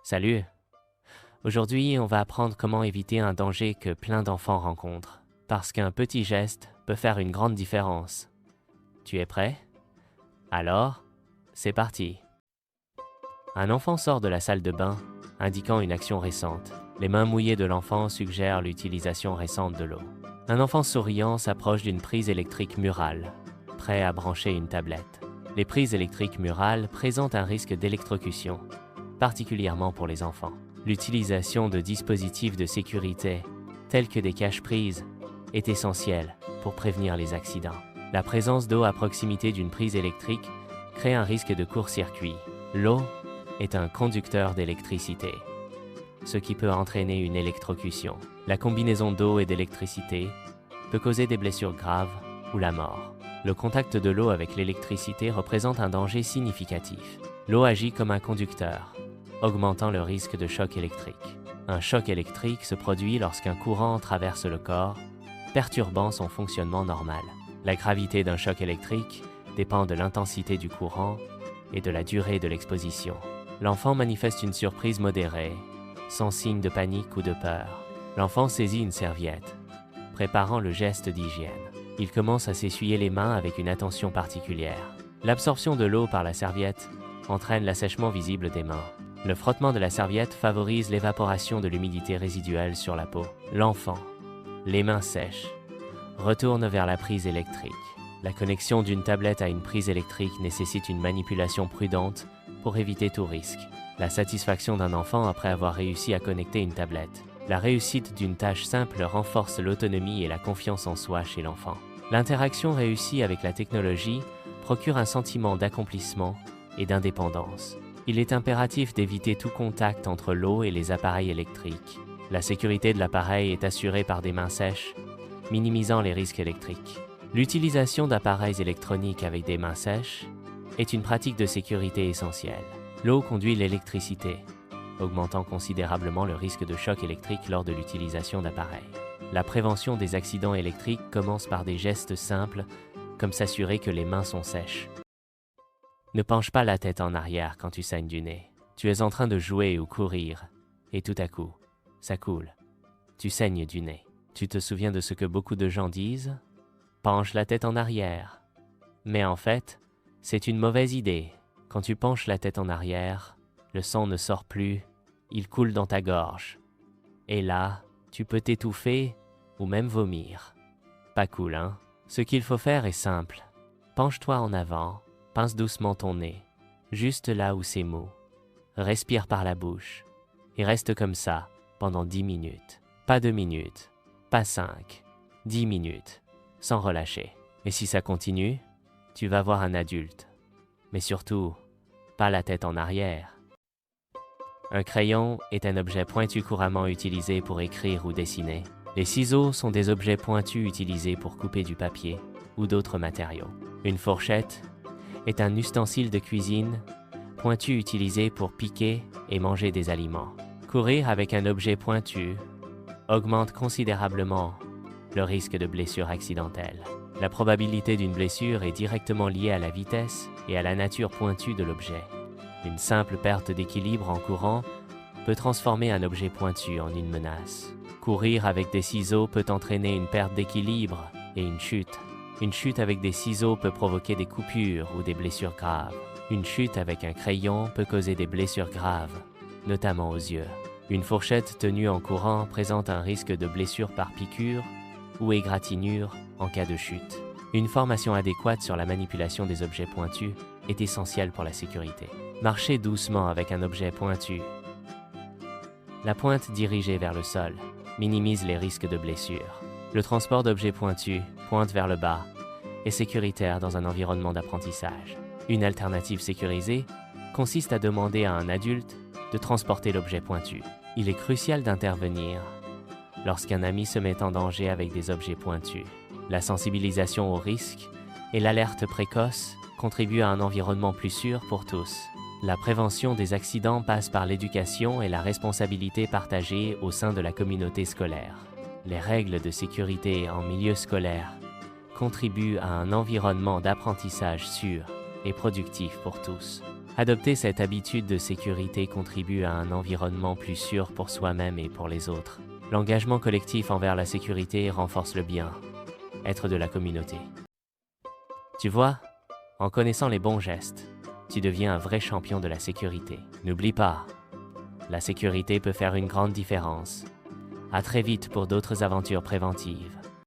Salut! Aujourd'hui, on va apprendre comment éviter un danger que plein d'enfants rencontrent. Parce qu'un petit geste peut faire une grande différence. Tu es prêt? Alors, c'est parti! Un enfant sort de la salle de bain, indiquant une action récente. Les mains mouillées de l'enfant suggèrent l'utilisation récente de l'eau. Un enfant souriant s'approche d'une prise électrique murale, prêt à brancher une tablette. Les prises électriques murales présentent un risque d'électrocution, particulièrement pour les enfants. L'utilisation de dispositifs de sécurité, tels que des cache-prises, est essentielle pour prévenir les accidents. La présence d'eau à proximité d'une prise électrique crée un risque de court-circuit. L'eau est un conducteur d'électricité, ce qui peut entraîner une électrocution. La combinaison d'eau et d'électricité peut causer des blessures graves ou la mort. Le contact de l'eau avec l'électricité représente un danger significatif. L'eau agit comme un conducteur, augmentant le risque de choc électrique. Un choc électrique se produit lorsqu'un courant traverse le corps, perturbant son fonctionnement normal. La gravité d'un choc électrique dépend de l'intensité du courant et de la durée de l'exposition. L'enfant manifeste une surprise modérée, sans signe de panique ou de peur. L'enfant saisit une serviette, préparant le geste d'hygiène. Il commence à s'essuyer les mains avec une attention particulière. L'absorption de l'eau par la serviette entraîne l'assèchement visible des mains. Le frottement de la serviette favorise l'évaporation de l'humidité résiduelle sur la peau. L'enfant, les mains sèches, retourne vers la prise électrique. La connexion d'une tablette à une prise électrique nécessite une manipulation prudente pour éviter tout risque. La satisfaction d'un enfant après avoir réussi à connecter une tablette. La réussite d'une tâche simple renforce l'autonomie et la confiance en soi chez l'enfant. L'interaction réussie avec la technologie procure un sentiment d'accomplissement et d'indépendance. Il est impératif d'éviter tout contact entre l'eau et les appareils électriques. La sécurité de l'appareil est assurée par des mains sèches, minimisant les risques électriques. L'utilisation d'appareils électroniques avec des mains sèches est une pratique de sécurité essentielle. L'eau conduit l'électricité, augmentant considérablement le risque de choc électrique lors de l'utilisation d'appareils. La prévention des accidents électriques commence par des gestes simples, comme s'assurer que les mains sont sèches. Ne penche pas la tête en arrière quand tu saignes du nez. Tu es en train de jouer ou courir, et tout à coup, ça coule. Tu saignes du nez. Tu te souviens de ce que beaucoup de gens disent? Penche la tête en arrière. Mais en fait, c'est une mauvaise idée. Quand tu penches la tête en arrière, le sang ne sort plus, il coule dans ta gorge. Et là, tu peux t'étouffer ou même vomir. Pas cool, hein? Ce qu'il faut faire est simple. Penche-toi en avant, pince doucement ton nez, juste là où c'est mou. Respire par la bouche et reste comme ça pendant 10 minutes. Pas 2 minutes, pas 5, 10 minutes, sans relâcher. Et si ça continue, tu vas voir un adulte. Mais surtout, pas la tête en arrière. Un crayon est un objet pointu couramment utilisé pour écrire ou dessiner. Les ciseaux sont des objets pointus utilisés pour couper du papier ou d'autres matériaux. Une fourchette est un ustensile de cuisine pointu utilisé pour piquer et manger des aliments. Courir avec un objet pointu augmente considérablement le risque de blessure accidentelle. La probabilité d'une blessure est directement liée à la vitesse et à la nature pointue de l'objet. Une simple perte d'équilibre en courant peut transformer un objet pointu en une menace. Courir avec des ciseaux peut entraîner une perte d'équilibre et une chute. Une chute avec des ciseaux peut provoquer des coupures ou des blessures graves. Une chute avec un crayon peut causer des blessures graves, notamment aux yeux. Une fourchette tenue en courant présente un risque de blessure par piqûre ou égratignure en cas de chute. Une formation adéquate sur la manipulation des objets pointus est essentielle pour la sécurité. Marchez doucement avec un objet pointu. La pointe dirigée vers le sol minimise les risques de blessure. Le transport d'objets pointus, pointe vers le bas, est sécuritaire dans un environnement d'apprentissage. Une alternative sécurisée consiste à demander à un adulte de transporter l'objet pointu. Il est crucial d'intervenir lorsqu'un ami se met en danger avec des objets pointus. La sensibilisation au risque et l'alerte précoce contribuent à un environnement plus sûr pour tous. La prévention des accidents passe par l'éducation et la responsabilité partagée au sein de la communauté scolaire. Les règles de sécurité en milieu scolaire contribuent à un environnement d'apprentissage sûr et productif pour tous. Adopter cette habitude de sécurité contribue à un environnement plus sûr pour soi-même et pour les autres. L'engagement collectif envers la sécurité renforce le bien, être de la communauté. Tu vois, en connaissant les bons gestes, tu deviens un vrai champion de la sécurité. N'oublie pas, la sécurité peut faire une grande différence. À très vite pour d'autres aventures préventives.